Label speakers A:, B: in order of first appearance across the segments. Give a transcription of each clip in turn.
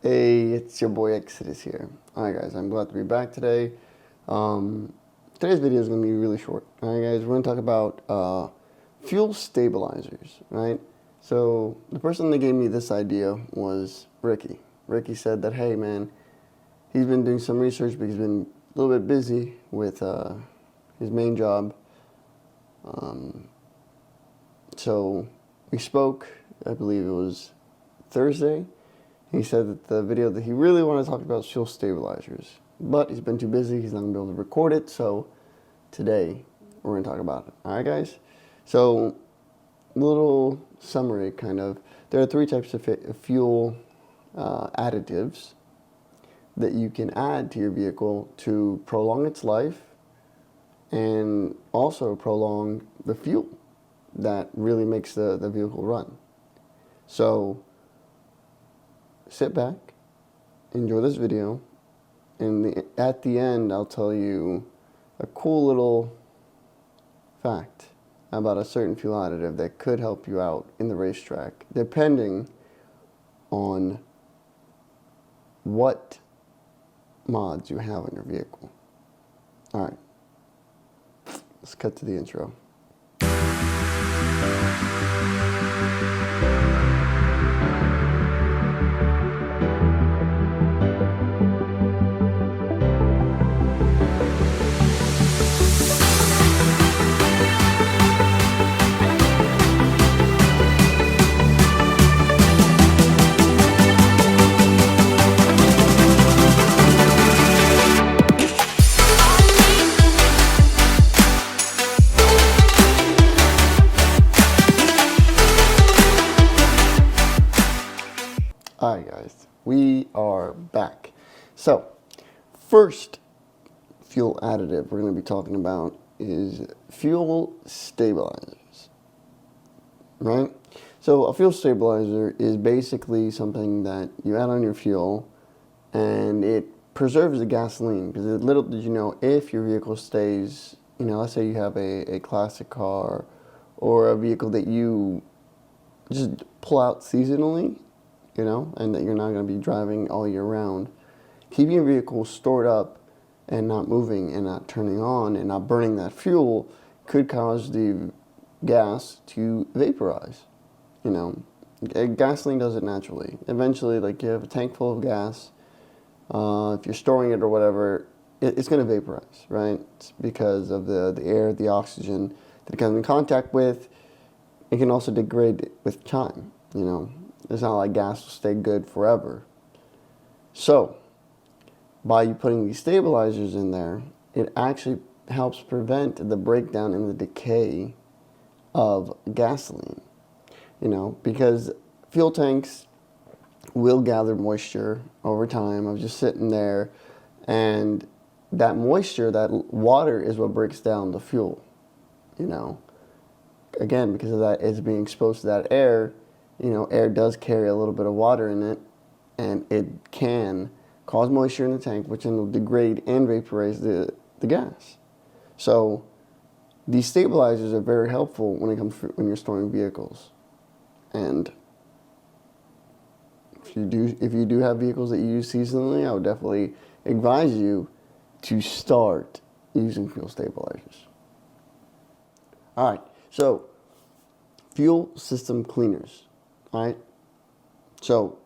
A: Hey, it's your boy Exodus here. Alright guys, I'm glad to be back today. Today's video is going to be really short. Alright guys, we're going to talk about fuel stabilizers, right? So the person that gave me this idea was Ricky. Ricky said that, hey man, he's been doing some research because he's been a little bit busy with his main job. So we spoke, I believe it was Thursday. He said that the video that he really wanted to talk about was fuel stabilizers, but he's been too busy, he's not going to be able to record it, so today we're going to talk about it. Alright guys, so little summary kind of, there are three types of fuel additives that you can add to your vehicle to prolong its life and also prolong the fuel that really makes the vehicle run. So sit back, enjoy this video, and at the end I'll tell you a cool little fact about a certain fuel additive that could help you out in the racetrack, depending on what mods you have on your vehicle. Alright, let's cut to the intro. Alright guys, we are back. So, first fuel additive we're going to be talking about is fuel stabilizers, right? So a fuel stabilizer is basically something that you add on your fuel and it preserves the gasoline, because little did you know, if your vehicle stays, let's say you have a classic car or a vehicle that you just pull out seasonally, and that you're not going to be driving all year round, keeping your vehicle stored up and not moving and not turning on and not burning that fuel could cause the gas to vaporize. Gasoline does it naturally. Eventually, like, you have a tank full of gas, if you're storing it or whatever, it's going to vaporize, right? It's because of the air, the oxygen that it comes in contact with. It can also degrade with time, It's not like gas will stay good forever. So, by you putting these stabilizers in there, it actually helps prevent the breakdown and the decay of gasoline. Because fuel tanks will gather moisture over time of just sitting there, and that moisture, that water, is what breaks down the fuel. Again, because of that, it's being exposed to that air. Air does carry a little bit of water in it, and it can cause moisture in the tank, which then will degrade and vaporize the gas. So these stabilizers are very helpful when you're storing vehicles. And if you do have vehicles that you use seasonally, I would definitely advise you to start using fuel stabilizers. All right, so fuel system cleaners. All right, so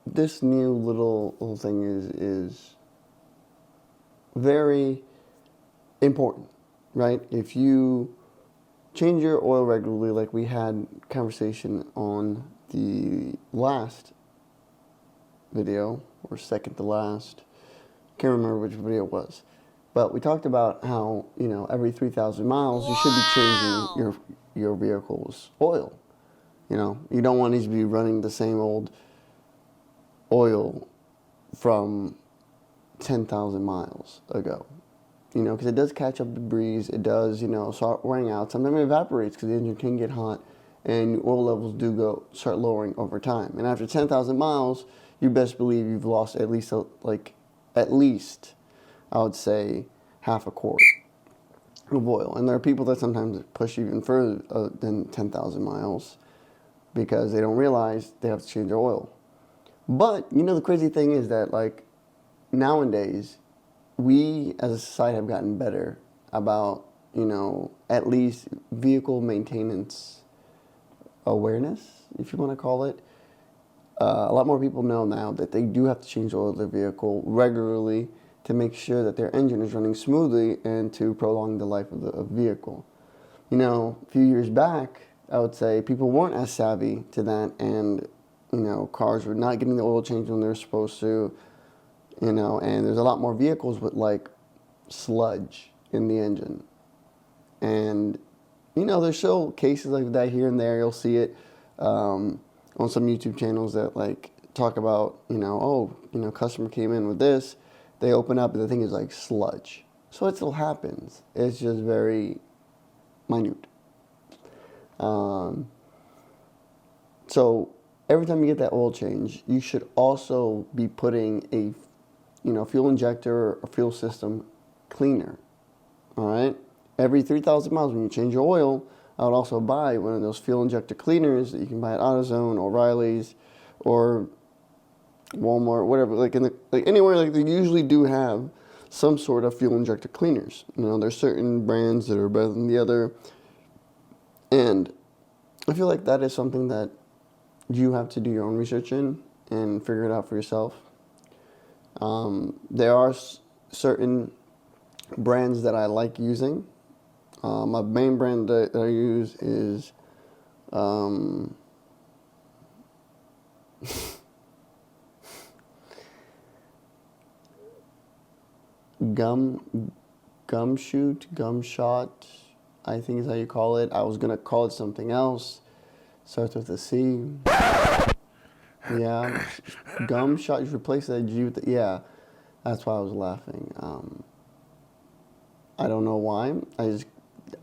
A: this new little thing is very important, right? If you change your oil regularly, like we had conversation on the last video, or second to last, can't remember which video it was, but we talked about how, every 3,000 miles you should be changing your vehicle's oil. You don't want these to be running the same old oil from 10,000 miles ago. Because it does catch up debris, it does, start wearing out. Sometimes it evaporates because the engine can get hot, and oil levels do start lowering over time. And after 10,000 miles, you best believe you've lost at least, I would say, half a quart of oil. And there are people that sometimes push even further than 10,000 miles because they don't realize they have to change their oil. But, the crazy thing is that, like, nowadays, we as a society have gotten better about, at least vehicle maintenance awareness, if you want to call it. A lot more people know now that they do have to change the oil of their vehicle regularly to make sure that their engine is running smoothly and to prolong the life of the vehicle. A few years back, I would say people weren't as savvy to that, and cars were not getting the oil change when they were supposed to, and there's a lot more vehicles with like sludge in the engine. And, there's still cases like that here and there. You'll see it on some YouTube channels that like talk about, customer came in with this, they open up and the thing is like sludge. So it still happens. It's just very minute. So every time you get that oil change, you should also be putting a, fuel injector or fuel system cleaner. All right. Every 3,000 miles when you change your oil, I would also buy one of those fuel injector cleaners that you can buy at AutoZone or O'Reilly's or Walmart, whatever. Like anywhere, like they usually do have some sort of fuel injector cleaners. There's certain brands that are better than the other, and I feel like that is something that you have to do your own research in and figure it out for yourself. There are certain brands that I like using. My main brand that I use is Gumshot, I think is how you call it. I was gonna call it something else. Starts with a C. Yeah, Gumshot. You replace that G with the, yeah. That's why I was laughing. I don't know why.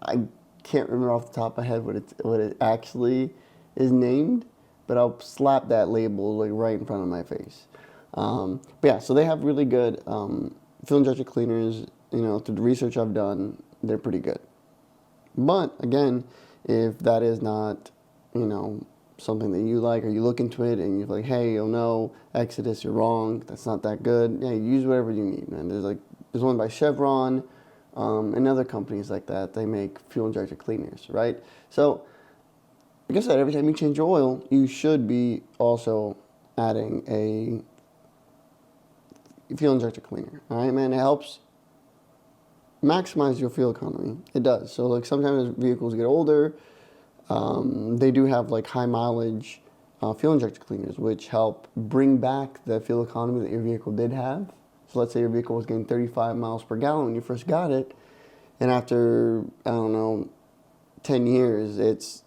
A: I can't remember off the top of my head what it actually is named, but I'll slap that label like right in front of my face. But yeah, so they have really good fuel injector cleaners. Through the research I've done, they're pretty good. But again, if that is not, something that you like, or you look into it and you're like, hey, oh no, Exodus, you're wrong. That's not that good. Yeah, use whatever you need, man. There's one by Chevron, and other companies like that. They make fuel injector cleaners, right? So, like I said, every time you change your oil, you should be also adding a fuel injector cleaner. All right, man. It helps maximize your fuel economy. It does. So, like sometimes as vehicles get older, they do have like high mileage fuel injector cleaners, which help bring back the fuel economy that your vehicle did have. So let's say your vehicle was getting 35 miles per gallon when you first got it, and after, 10 years, it's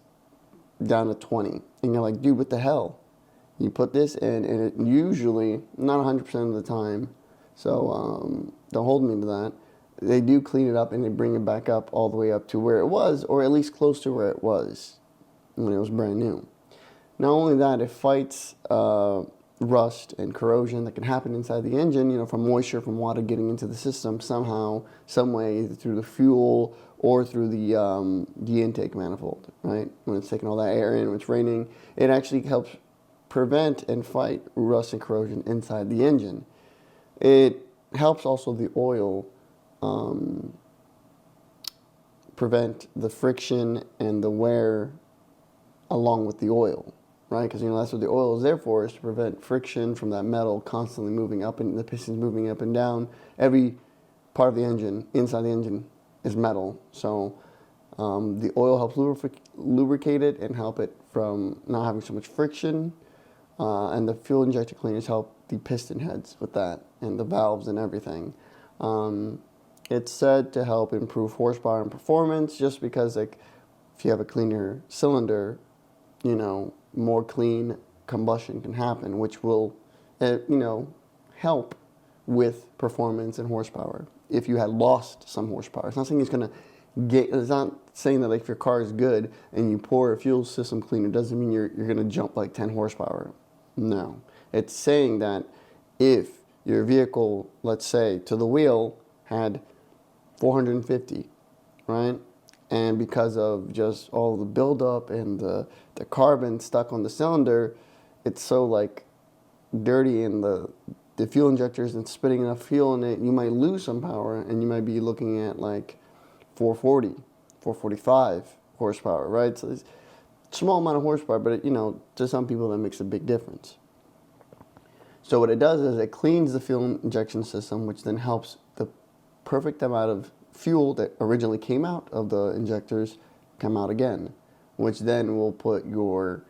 A: down to 20. And you're like, dude, what the hell? You put this in, and it usually, not 100% of the time, so don't hold me to that, they do clean it up and they bring it back up all the way up to where it was, or at least close to where it was when it was brand new. Not only that, it fights rust and corrosion that can happen inside the engine, from moisture, from water getting into the system somehow, some way, either through the fuel or through the intake manifold, right? When it's taking all that air in, when it's raining, it actually helps prevent and fight rust and corrosion inside the engine. It helps also the oil prevent the friction and the wear along with the oil, right? Because that's what the oil is there for, is to prevent friction from that metal constantly moving up, and the pistons moving up and down. Every part of the engine, inside the engine, is metal. So the oil helps lubricate it and help it from not having so much friction. And the fuel injector cleaners help the piston heads with that, and the valves and everything. It's said to help improve horsepower and performance, just because like if you have a cleaner cylinder, more clean combustion can happen, which will, help with performance and horsepower. If you had lost some horsepower, it's not saying it's not saying that like if your car is good and you pour a fuel system cleaner, doesn't mean you're going to jump like 10 horsepower. No. It's saying that if your vehicle, let's say, to the wheel had 450, right? And because of just all the buildup and the carbon stuck on the cylinder, it's so like dirty and the fuel injector isn't spitting enough fuel in it, you might lose some power, and you might be looking at like 440, 445 horsepower, right? So it's a small amount of horsepower, but to some people that makes a big difference. So what it does is it cleans the fuel injection system, which then helps the perfect amount of fuel that originally came out of the injectors come out again, which then will put your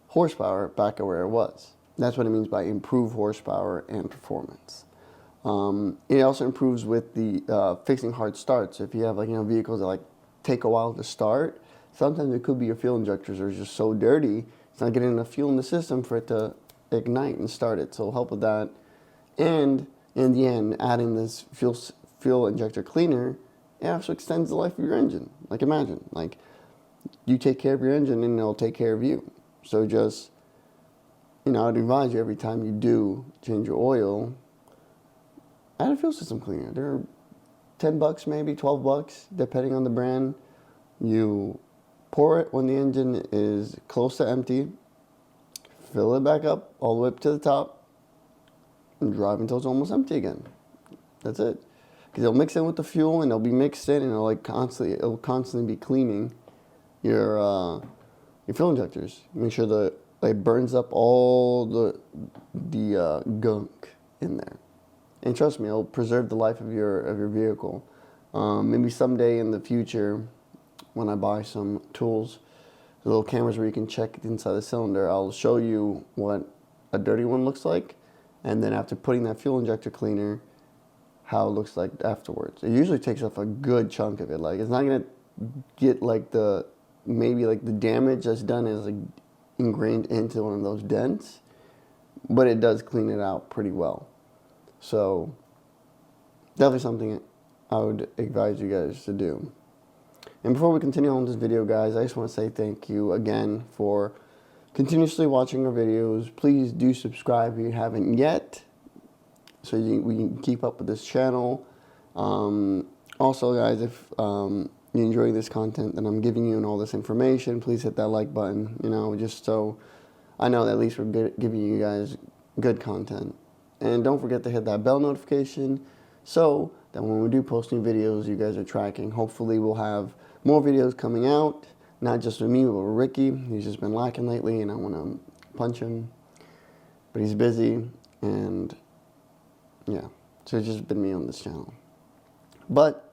A: horsepower back at where it was. That's what it means by improved horsepower and performance. It also improves with the fixing hard starts. If you have vehicles that take a while to start, sometimes it could be your fuel injectors are just so dirty, it's not getting enough fuel in the system for it to ignite and start it. So it'll help with that. And in the end, adding this fuel injector cleaner, it also extends the life of your engine. Imagine, you take care of your engine and it'll take care of you. So just, I'd advise you every time you do change your oil, add a fuel system cleaner. They're $10 maybe, $12, depending on the brand. You pour it when the engine is close to empty, fill it back up all the way up to the top, and drive until it's almost empty again. That's it. Because it'll mix in with the fuel, and it'll be mixed in, and it'll constantly be cleaning your fuel injectors. Make sure that it burns up all the gunk in there. And trust me, it'll preserve the life of your vehicle. Maybe someday in the future, when I buy some tools, the little cameras where you can check inside the cylinder, I'll show you what a dirty one looks like, and then after putting that fuel injector cleaner, how it looks like afterwards. It usually takes off a good chunk of it. It's not gonna get the damage that's done is ingrained into one of those dents, but it does clean it out pretty well. So definitely something I would advise you guys to do. And before we continue on this video, guys, I just want to say thank you again for continuously watching our videos. Please do subscribe if you haven't yet, so we can keep up with this channel. Also, guys, if you're enjoying this content that I'm giving you and all this information, please hit that like button, just so I know that at least we're giving you guys good content. And don't forget to hit that bell notification so that when we do post new videos, you guys are tracking. Hopefully we'll have more videos coming out, not just with me, but with Ricky. He's just been lacking lately, and I want to punch him. But he's busy, and yeah, so it's just been me on this channel. But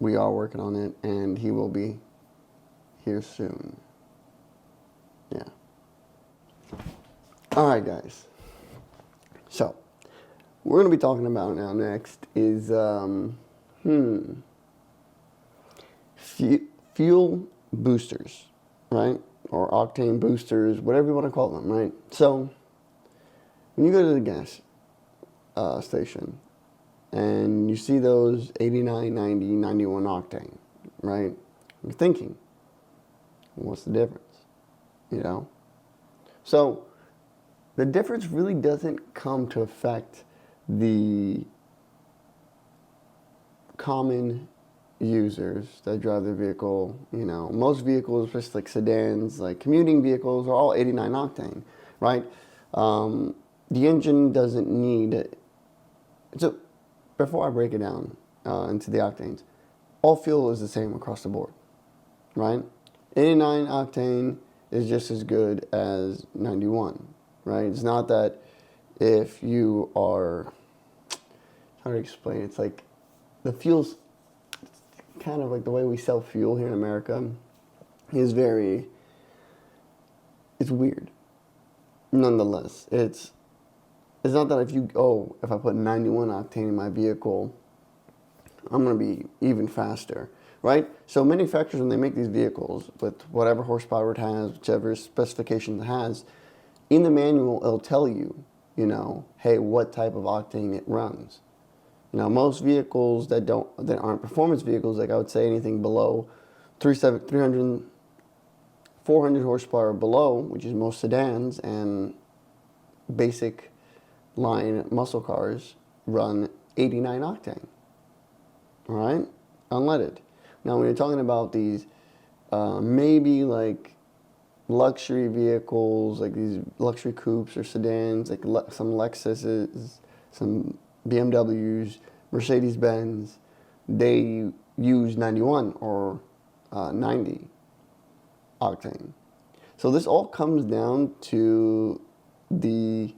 A: we are working on it, and he will be here soon. Yeah. All right, guys. So, we're going to be talking about now next is, fuel boosters, right? Or octane boosters, whatever you want to call them, right? So, when you go to the gas station and you see those 89, 90, 91 octane, right? You're thinking, what's the difference? So, the difference really doesn't come to affect the common users that drive their vehicle. Most vehicles, especially sedans, commuting vehicles, are all 89 octane, right? The engine doesn't need it. So before I break it down into the octanes, all fuel is the same across the board, right? 89 octane is just as good as 91, right? It's not that if you are, how to explain it? It's the fuel's kind of the way we sell fuel here in America is it's weird. Nonetheless, it's not that if I put 91 octane in my vehicle, I'm going to be even faster, right? So manufacturers, when they make these vehicles with whatever horsepower it has, whichever specifications it has, in the manual, it'll tell you, hey, what type of octane it runs. Most vehicles that aren't performance vehicles, I would say anything below 300, 400 horsepower below, which is most sedans and basic line muscle cars, run 89 octane. All right, unleaded. Now, when you're talking about these, maybe luxury vehicles, like these luxury coupes or sedans, like some Lexuses, some BMWs, Mercedes-Benz, they use 91 or 90 octane. So this all comes down to the,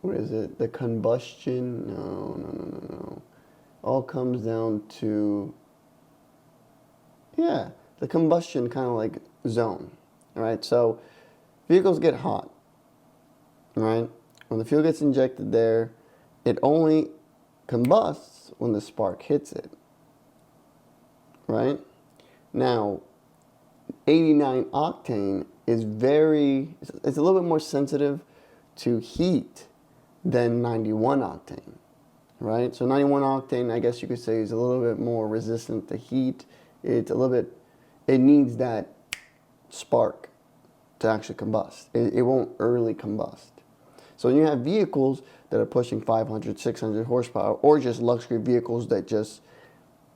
A: what is it? The combustion? No. All comes down to, yeah, the combustion kind of like zone. All right, so vehicles get hot, right? When the fuel gets injected there, it only combusts when the spark hits it, right? Now, 89 octane is it's a little bit more sensitive to heat than 91 octane, right? So 91 octane, I guess you could say, is a little bit more resistant to heat. It's a little bit, it needs that spark to actually combust. It won't early combust. So when you have vehicles that are pushing 500, 600 horsepower, or just luxury vehicles that just,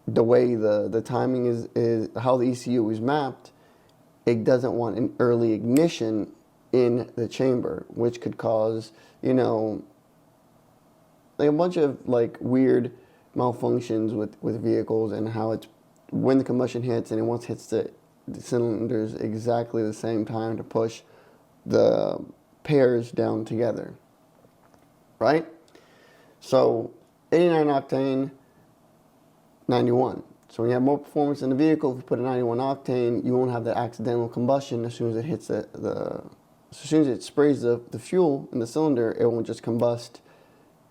A: the way the timing is how the ECU is mapped, it doesn't want an early ignition in the chamber, which could cause, like a bunch of like weird malfunctions with vehicles, and how it's, when the combustion hits and it once hits the cylinders exactly the same time to push the pairs down together, right? So 89 octane, 91. So when you have more performance in the vehicle, if you put a 91 octane, you won't have the accidental combustion as soon as it hits as soon as it sprays the fuel in the cylinder, it won't just combust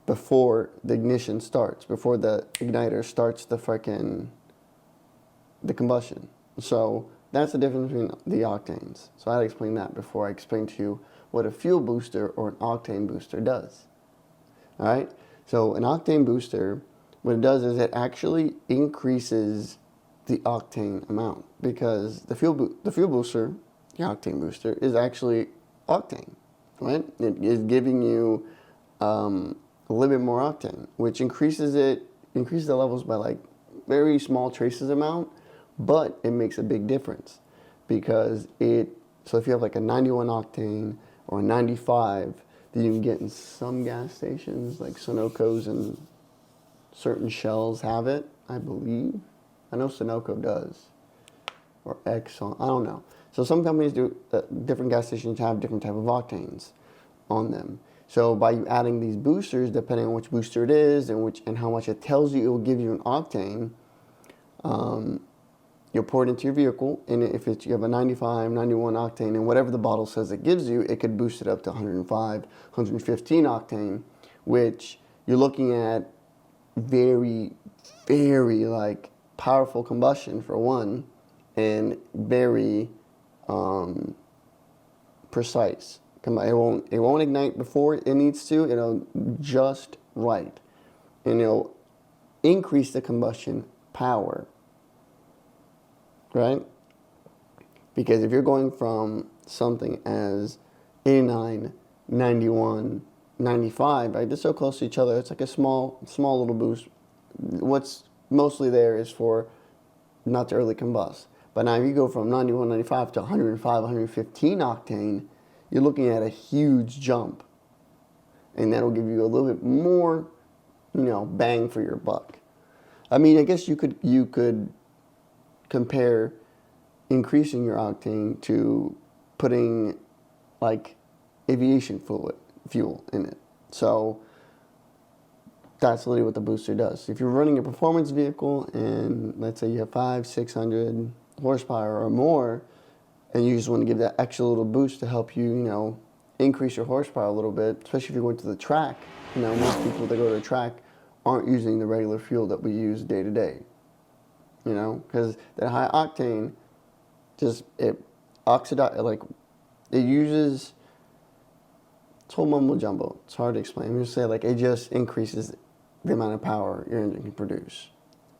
A: before the ignition starts, before the igniter starts the combustion. So that's the difference between the octanes. So I had to explain that before I explain to you what a fuel booster or an octane booster does. All right? So an octane booster, what it does is it actually increases the octane amount, because the fuel booster, the octane booster, is actually octane, right? It is giving you a little bit more octane, which increases the levels by like very small traces amount, but it makes a big difference, because so if you have like a 91 octane or a 95 that you can get in some gas stations, like Sunoco's and certain Shells have it, I believe. I know Sunoco does, or Exxon, I don't know. So some companies do, different gas stations have different type of octanes on them. So by you adding these boosters, depending on which booster it is and how much it tells you, it will give you an octane. You'll pour it into your vehicle, and if you have a 95, 91 octane, and whatever the bottle says it gives you, it could boost it up to 105, 115 octane, which you're looking at very, very like powerful combustion for one, and very precise. It won't ignite before it needs to. It'll just right, and it'll increase the combustion power. Right? Because if you're going from something as 89, 91, 95, right? They're so close to each other. It's like a small little boost. What's mostly there is for not to early combust. But now if you go from 91, 95 to 105, 115 octane, you're looking at a huge jump. And that'll give you a little bit more, bang for your buck. I mean, I guess you could compare increasing your octane to putting like aviation fuel in it. So that's literally what the booster does. If you're running a performance vehicle and let's say you have 500, 600 horsepower or more, and you just want to give that extra little boost to help you, increase your horsepower a little bit, especially if you're going to the track. Most people that go to the track aren't using the regular fuel that we use day to day. Because that high octane, it uses, it's whole mumbo jumbo. It's hard to explain. I'm just saying, it just increases the amount of power your engine can produce.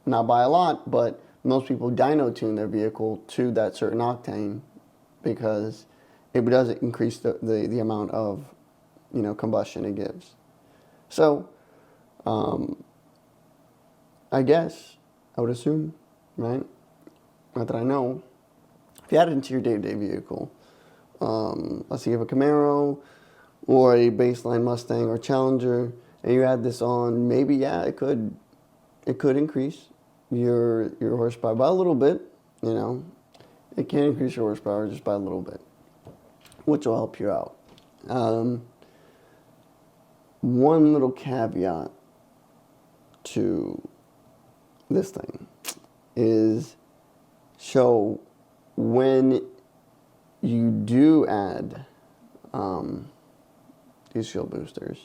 A: Not by a lot, but most people dyno tune their vehicle to that certain octane because it does increase the amount of, combustion it gives. So, I guess, I would assume, right? Not that I know, if you add it into your day-to-day vehicle, let's say you have a Camaro or a baseline Mustang or Challenger, and you add this on, maybe, yeah, it could increase your horsepower by a little bit, you know. It can increase your horsepower just by a little bit, which will help you out. One little caveat to this thing is, so when you do add these fuel boosters,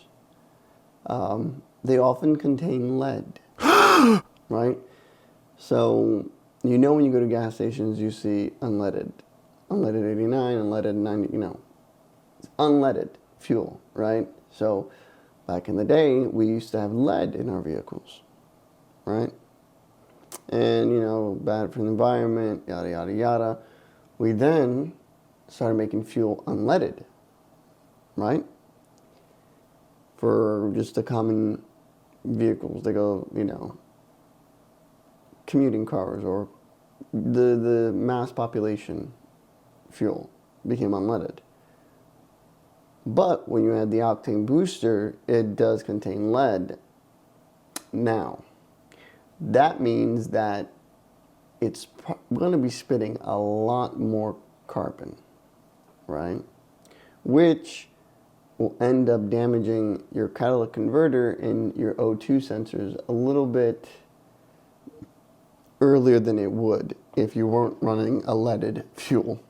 A: they often contain lead, right? So, you know, when you go to gas stations, you see unleaded 89, unleaded 90, you know, it's unleaded fuel, right? So, back in the day, we used to have lead in our vehicles, right? And, you know, bad for the environment, yada, yada, yada. We then started making fuel unleaded, right? For just the common vehicles. They go, you know, commuting cars or the mass population fuel became unleaded. But when you add the octane booster, it does contain lead. Now, that means that it's going to be spitting a lot more carbon, right? Which will end up damaging your catalytic converter and your O2 sensors a little bit earlier than it would if you weren't running a leaded fuel.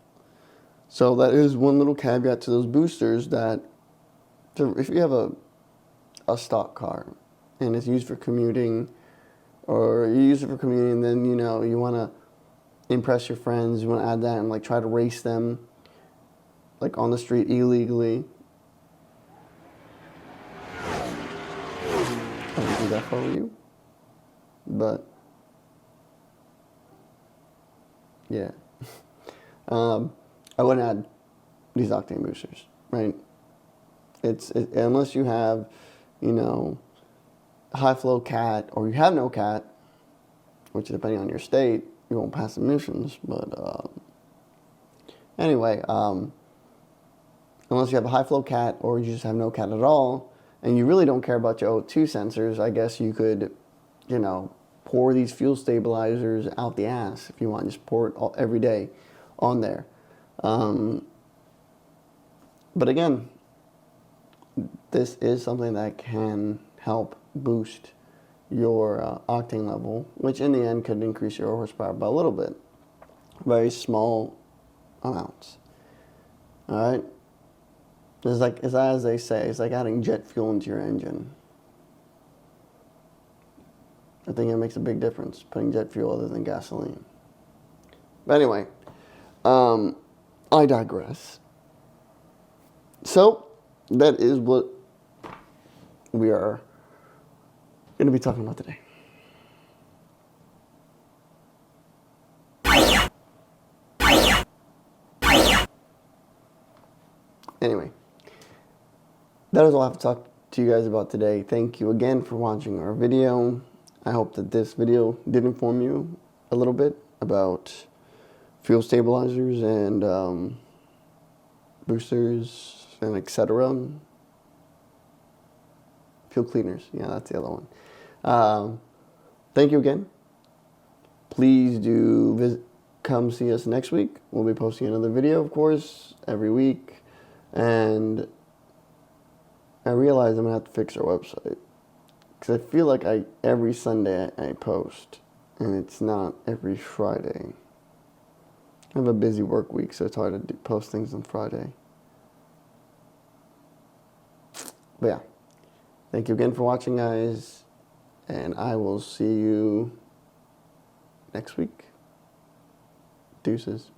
A: So that is one little caveat to those boosters, that if you have a stock car and it's used for commuting, or you use it for commuting, and then, you know, you want to impress your friends, you want to add that and like try to race them like on the street illegally. I don't do that for you, but yeah. I wouldn't add these octane boosters, right? Unless you have, you know, high flow cat, or you have no cat, which depending on your state, you won't pass emissions. But anyway, unless you have a high flow cat or you just have no cat at all, and you really don't care about your O2 sensors, I guess you could, you know, pour these fuel stabilizers out the ass if you want. Just pour it every day on there. But again, this is something that can help boost your octane level, which in the end could increase your horsepower by a little bit. Very small amounts. All right? It's like, as they say, it's like adding jet fuel into your engine. I think it makes a big difference, putting jet fuel other than gasoline. But anyway, I digress. So, that is what we are going to be talking about today. Anyway, that is all I have to talk to you guys about today. Thank you again for watching our video. I hope that this video did inform you a little bit about fuel stabilizers and boosters and etc. Fuel cleaners, yeah, that's the other one. Thank you again. Please do come see us next week. We'll be posting another video, of course, every week. And I realize I'm going to have to fix our website, because I feel like every Sunday I post, and it's not every Friday. I have a busy work week, so it's hard to post things on Friday. But yeah, thank you again for watching, guys, and I will see you next week. Deuces.